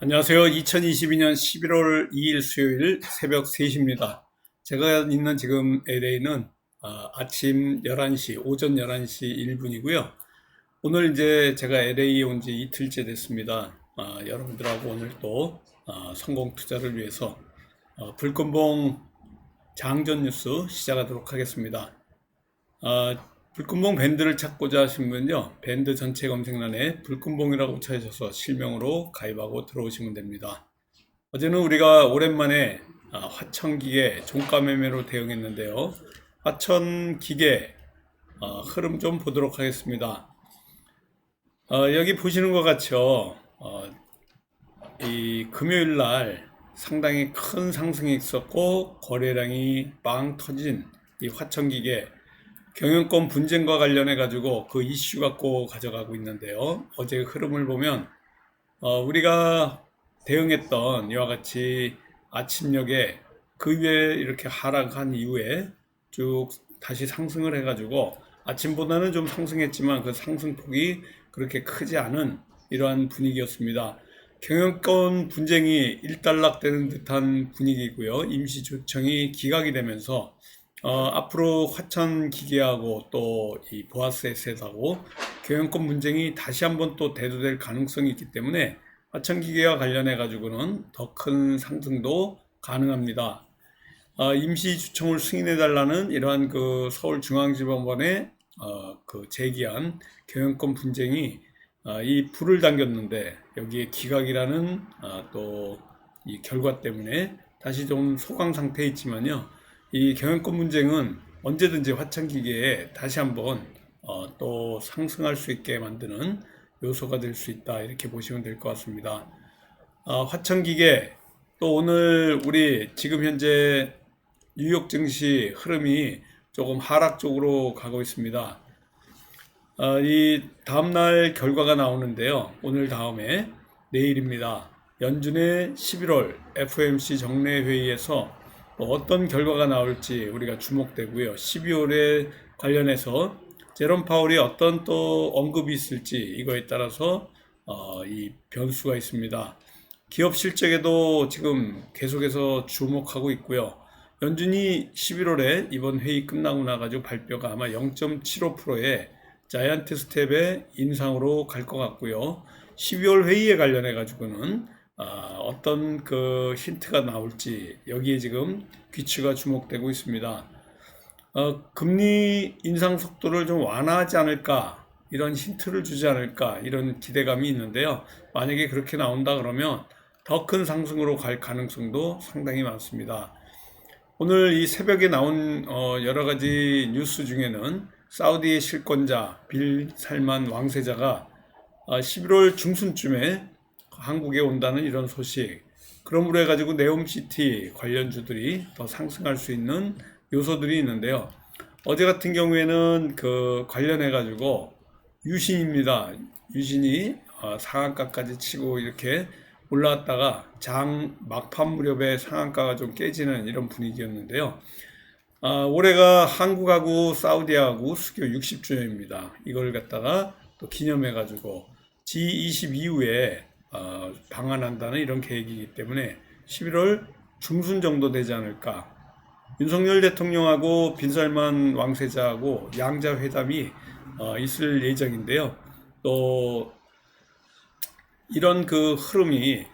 안녕하세요. 2022년 11월 2일 수요일 새벽 3시입니다. 제가 있는 지금 LA는 아침 11시, 오전 11시 1분이고요. 오늘 이제 제가 LA에 온 지 이틀째 됐습니다. 여러분들하고 오늘 또 성공 투자를 위해서 불금봉 장전 뉴스 시작하도록 하겠습니다. 불금봉 밴드를 찾고자 하신 분은요, 밴드 전체 검색란에 불금봉이라고 찾으셔서 실명으로 가입하고 들어오시면 됩니다. 어제는 우리가 오랜만에 화천기계 종가 매매로 대응했는데요. 화천기계 흐름 좀 보도록 하겠습니다. 여기 보시는 것 같죠? 이 금요일 날 상당히 큰 상승이 있었고 거래량이 빵 터진 이 화천기계 경영권 분쟁과 관련해 가지고 그 이슈 갖고 가져가고 있는데요. 어제 흐름을 보면 우리가 대응했던 이와 같이 아침녘에 그 위에 이렇게 하락한 이후에 쭉 다시 상승을 해가지고 아침보다는 좀 상승했지만 그 상승폭이 그렇게 크지 않은 이러한 분위기였습니다. 경영권 분쟁이 일단락되는 듯한 분위기고요. 임시조정이 기각이 되면서 앞으로 화천 기계하고 또 이 보아스 에셋하고 경영권 분쟁이 다시 한번 또 대두될 가능성이 있기 때문에 화천 기계와 관련해 가지고는 더 큰 상승도 가능합니다. 임시 주총을 승인해 달라는 이러한 그 서울중앙지법원의 그 제기한 경영권 분쟁이 이 불을 당겼는데 여기에 기각이라는 또 이 결과 때문에 다시 좀 소강 상태에 있지만요. 이 경영권 분쟁은 언제든지 화천기계에 다시 한번 또 상승할 수 있게 만드는 요소가 될 수 있다 이렇게 보시면 될 것 같습니다. 화천기계 또 오늘 우리 지금 현재 뉴욕 증시 흐름이 조금 하락 쪽으로 가고 있습니다. 이 다음날 결과가 나오는데요. 오늘 다음에 내일입니다. 연준의 11월 FOMC 정례 회의에서 어떤 결과가 나올지 우리가 주목되고요. 12월에 관련해서 제롬 파월이 어떤 또 언급이 있을지 이거에 따라서 이 변수가 있습니다. 기업 실적에도 지금 계속해서 주목하고 있고요. 연준이 11월에 이번 회의 끝나고 나가지고 발표가 아마 0.75%의 자이언트 스텝의 인상으로 갈 것 같고요. 12월 회의에 관련해 가지고는 어떤 그 힌트가 나올지 여기에 지금 귀추가 주목되고 있습니다. 금리 인상 속도를 좀 완화하지 않을까 이런 힌트를 주지 않을까 이런 기대감이 있는데요. 만약에 그렇게 나온다 그러면 더 큰 상승으로 갈 가능성도 상당히 많습니다. 오늘 이 새벽에 나온 여러 가지 뉴스 중에는 사우디의 실권자 빌 살만 왕세자가 11월 중순쯤에 한국에 온다는 이런 소식. 그러므로 해가지고 네옴시티 관련주들이 더 상승할 수 있는 요소들이 있는데요. 어제 같은 경우에는 그 관련해가지고 유신입니다. 유신이 상한가까지 치고 이렇게 올라왔다가 장 막판 무렵에 상한가가 좀 깨지는 이런 분위기였는데요. 올해가 한국하고 사우디하고 수교 60주년입니다. 이걸 갖다가 또 기념해가지고 G20 이후에 방한한다는 이런 계획이기 때문에 11월 중순 정도 되지 않을까. 윤석열 대통령하고 빈살만 왕세자하고 양자 회담이 있을 예정인데요. 또 이런 그 흐름이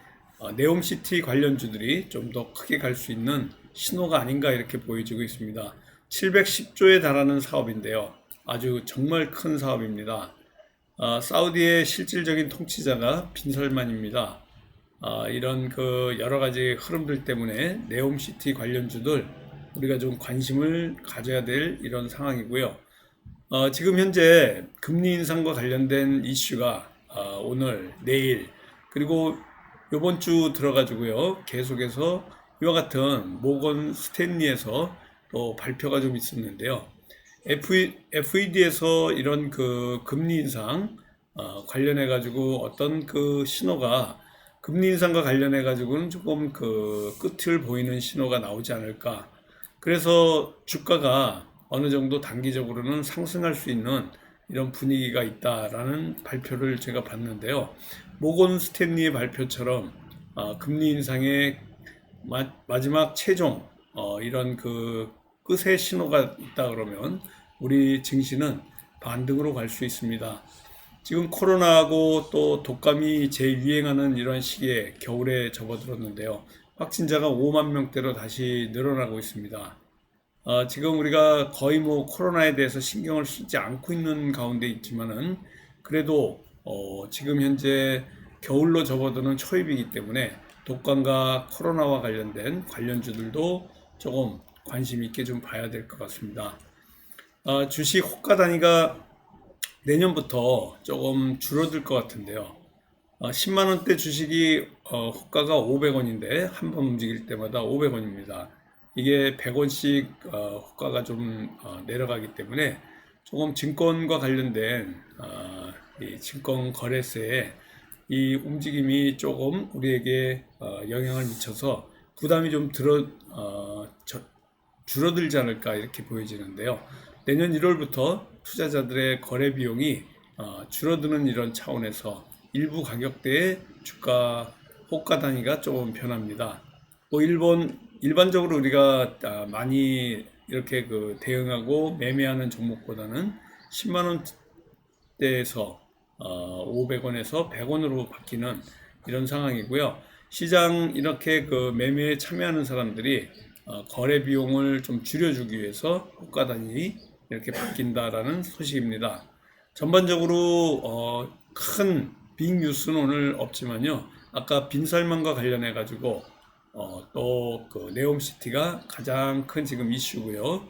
네옴시티 관련주들이 좀 더 크게 갈 수 있는 신호가 아닌가 이렇게 보여지고 있습니다. 710조에 달하는 사업인데요. 아주 정말 큰 사업입니다. 사우디의 실질적인 통치자가 빈살만입니다. 이런 그 여러 가지 흐름들 때문에 네옴시티 관련주들 우리가 좀 관심을 가져야 될 이런 상황이고요. 지금 현재 금리 인상과 관련된 이슈가 오늘, 내일, 그리고 이번 주 들어가지고요. 계속해서 이와 같은 모건 스탠리에서 또 발표가 좀 있었는데요. FED에서 이런 그 금리 인상 관련해 가지고 어떤 그 신호가 금리 인상과 관련해 가지고는 조금 그 끝을 보이는 신호가 나오지 않을까. 그래서 주가가 어느 정도 단기적으로는 상승할 수 있는 이런 분위기가 있다라는 발표를 제가 봤는데요. 모건 스탠리의 발표처럼 금리 인상의 마지막 최종 이런 그 끝의 신호가 있다 그러면 우리 증시는 반등으로 갈 수 있습니다. 지금 코로나하고 또 독감이 재유행하는 이런 시기에 겨울에 접어들었는데요. 확진자가 5만 명대로 다시 늘어나고 있습니다. 지금 우리가 거의 뭐 코로나에 대해서 신경을 쓰지 않고 있는 가운데 있지만은 그래도 지금 현재 겨울로 접어드는 초입이기 때문에 독감과 코로나와 관련된 관련주들도 조금 관심 있게 좀 봐야 될 것 같습니다. 주식 호가 단위가 내년부터 조금 줄어들 것 같은데요. 10만 원대 주식이 호가가 500원인데 한 번 움직일 때마다 500원입니다. 이게 100원씩 호가가 좀 내려가기 때문에 조금 증권과 관련된 이 증권 거래세에 이 움직임이 조금 우리에게 영향을 미쳐서 부담이 좀 줄어들지 않을까 이렇게 보여지는데요. 내년 1월부터 투자자들의 거래 비용이 줄어드는 이런 차원에서 일부 가격대의 주가 호가 단위가 조금 변합니다. 뭐 일반적으로 우리가 많이 이렇게 그 대응하고 매매하는 종목보다는 10만 원대에서 500원에서 100원으로 바뀌는 이런 상황이고요. 시장 이렇게 그 매매에 참여하는 사람들이 거래 비용을 좀 줄여주기 위해서 호가 단위 이렇게 바뀐다라는 소식입니다. 전반적으로 큰 빅 뉴스는 오늘 없지만요. 아까 빈살만과 관련해 가지고 또 그 네옴시티가 가장 큰 지금 이슈고요.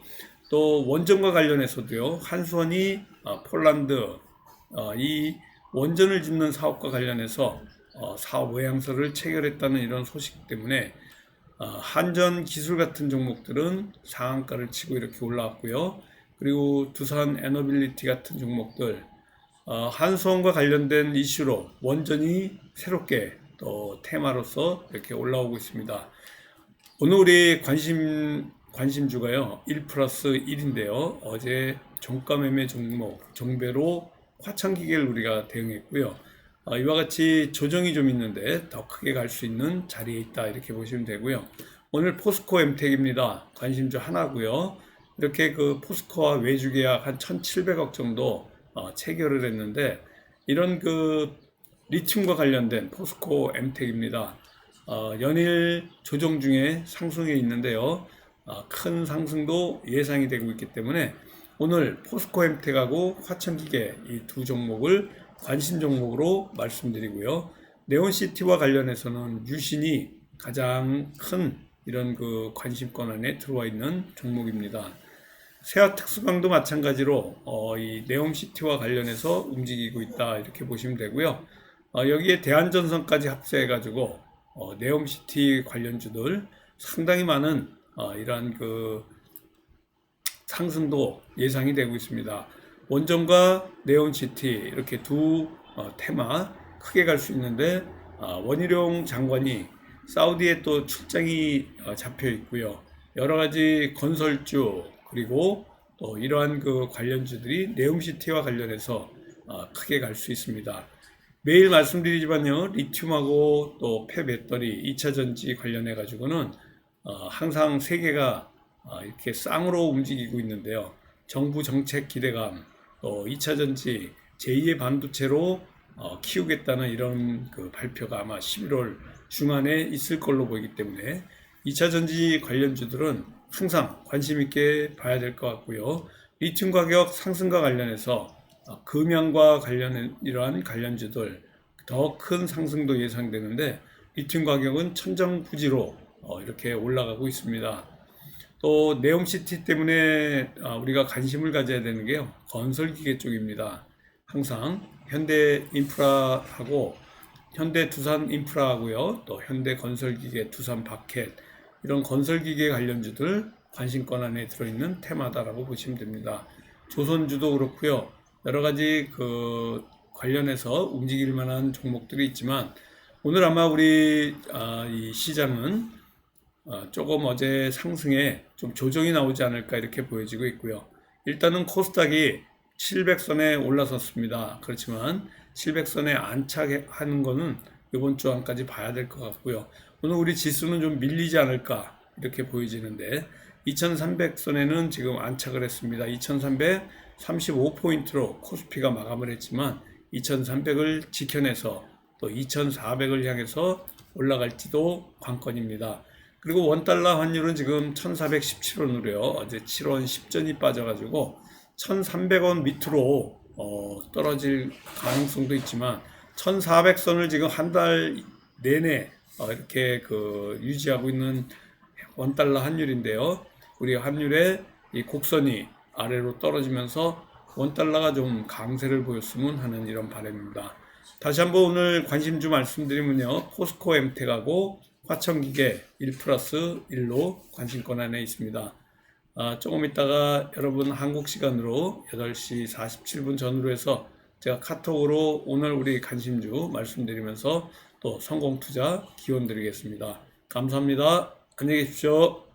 또 원전과 관련해서도요. 한수원이 폴란드 이 원전을 짓는 사업과 관련해서 사업 의향서를 체결했다는 이런 소식 때문에 한전 기술 같은 종목들은 상한가를 치고 이렇게 올라왔고요. 그리고 두산 에너빌리티 같은 종목들 한수원과 관련된 이슈로 원전이 새롭게 또 테마로서 이렇게 올라오고 있습니다. 오늘 우리 관심주가요 1 플러스 1인데요. 어제 종가 매매 종목 종배로 화천기계를 우리가 대응했고요. 이와 같이 조정이 좀 있는데 더 크게 갈 수 있는 자리에 있다 이렇게 보시면 되고요. 오늘 포스코 엠텍입니다. 관심주 하나고요. 이렇게 그 포스코와 외주 계약 한 1,700억 정도 체결을 했는데 이런 그 리튬과 관련된 포스코 엠텍입니다. 연일 조정 중에 상승해 있는데요. 큰 상승도 예상이 되고 있기 때문에 오늘 포스코 엠텍하고 화천기계 이 두 종목을 관심 종목으로 말씀드리고요. 네온시티와 관련해서는 유신이 가장 큰 이런 그 관심권 안에 들어와 있는 종목입니다. 세아특수강도 마찬가지로 이 네옴시티와 관련해서 움직이고 있다 이렇게 보시면 되고요. 여기에 대한전선까지 합세해 가지고 네옴시티 관련주들 상당히 많은 이러한 그 상승도 예상이 되고 있습니다. 원전과 네온시티 이렇게 두 테마 크게 갈 수 있는데 원희룡 장관이 사우디에 또 출장이 잡혀 있고요. 여러 가지 건설주 그리고 또 이러한 그 관련주들이 네옴시티와 관련해서 크게 갈 수 있습니다. 매일 말씀드리지만요, 리튬하고 또 폐배터리, 2차 전지 관련해 가지고는 항상 세계가 이렇게 쌍으로 움직이고 있는데요. 정부 정책 기대감, 또 2차 전지 제2의 반도체로 키우겠다는 이런 그 발표가 아마 11월 중안에 있을 걸로 보이기 때문에 2차 전지 관련주들은 항상 관심 있게 봐야 될 것 같고요. 리튬 가격 상승과 관련해서 금연과 관련한 이러한 관련주들 더 큰 상승도 예상되는데 리튬 가격은 천정부지로 이렇게 올라가고 있습니다. 또 네옴시티 때문에 우리가 관심을 가져야 되는 게요. 건설기계 쪽입니다. 항상 현대인프라하고 현대두산인프라하고요. 또 현대건설기계, 두산바켓 이런 건설기계 관련주들 관심권 안에 들어있는 테마다라고 보시면 됩니다. 조선주도 그렇고요. 여러 가지 그 관련해서 움직일 만한 종목들이 있지만 오늘 아마 우리 이 시장은 조금 어제 상승에 좀 조정이 나오지 않을까 이렇게 보여지고 있고요. 일단은 코스닥이 700선에 올라섰습니다. 그렇지만 700선에 안착하는 것은 이번 주 안까지 봐야 될 것 같고요. 오늘 우리 지수는 좀 밀리지 않을까 이렇게 보여지는데 2300선에는 지금 안착을 했습니다. 2335포인트로 코스피가 마감을 했지만 2300을 지켜내서 또 2400을 향해서 올라갈지도 관건입니다. 그리고 원달러 환율은 지금 1417원으로요. 어제 7원 10전이 빠져가지고 1300원 밑으로 떨어질 가능성도 있지만 1400선을 지금 한 달 내내 이렇게 유지하고 있는 원달러 환율인데요. 우리 환율의 이 곡선이 아래로 떨어지면서 원달러가 좀 강세를 보였으면 하는 이런 바람입니다. 다시 한번 오늘 관심주 말씀드리면요. 포스코 엠텍하고 화천기계 1+1로 관심권 안에 있습니다. 조금 있다가 여러분 한국 시간으로 8시 47분 전후로 해서 제가 카톡으로 오늘 우리 관심주 말씀드리면서 또 성공투자 기원 드리겠습니다. 감사합니다. 안녕히 계십시오.